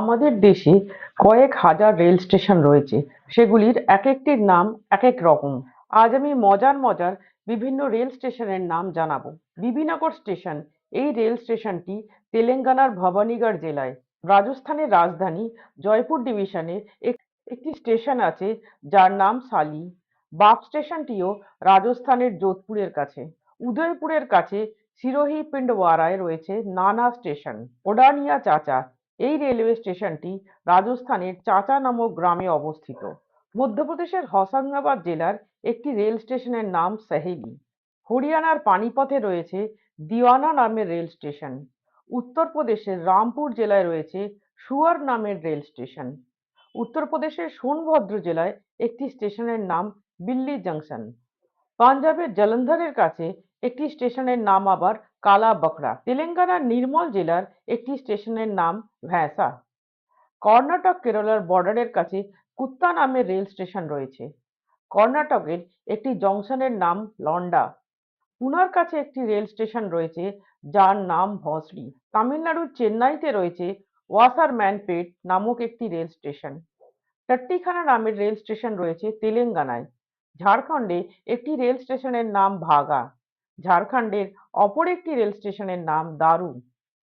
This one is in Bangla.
আমাদের দেশে কয়েক হাজার রেল স্টেশন রয়েছে, সেগুলির এক একটির নাম এক এক রকম। আজ আমি মজার মজার বিভিন্ন রেল স্টেশনের নাম জানাবো। বিবিনগর স্টেশন, এই রেল স্টেশনটি তেলেঙ্গানার ভবানীগড় জেলায়, রাজস্থানের রাজধানী জয়পুর ডিভিশনের একটি স্টেশন আছে যার নাম সালি। বাপ স্টেশনটিও রাজস্থানের যোধপুরের কাছে। উদয়পুরের কাছে সিরোহি পিন্ডওয়ারায় রয়েছে নানা স্টেশন। ওডানিয়া চাচা, এই রেলওয়ে স্টেশনটি রাজস্থানের চাচা নামক গ্রামে অবস্থিত। মধ্যপ্রদেশের হোশাঙ্গাবাদ জেলার একটি রেল স্টেশনের নাম সাহেলি। হরিয়ানার পানিপথে রয়েছে দিওয়ানা নামের রেল স্টেশন। উত্তরপ্রদেশের রামপুর জেলায় রয়েছে সুয়ার নামের রেল স্টেশন। উত্তরপ্রদেশের সোনভদ্র জেলায় একটি স্টেশনের নাম বিল্লি জংশন। পাঞ্জাবের জলন্ধরের কাছে একটি স্টেশনের নাম আবার কালা বকরা। তেলেঙ্গানার নির্মল জেলার একটি স্টেশনের নাম ভ্যাসা। কর্ণাটক কেরলের বর্ডারের কাছে কুত্তা নামের রেল স্টেশন রয়েছে। কর্ণাটকের একটি জংশনের নাম লন্ডা। পুনার কাছে একটি রেল স্টেশন রয়েছে যার নাম ভসরি। তামিলনাড়ুর চেন্নাইতে রয়েছে ওয়াসারম্যানপেট নামক একটি রেল স্টেশন। টট্টিখানা নামের রেল স্টেশন রয়েছে তেলেঙ্গানায়। ঝাড়খণ্ডে একটি রেল স্টেশনের নাম ভাগা। ঝাড়খণ্ডের অপর একটি রেল স্টেশনের নাম দারু।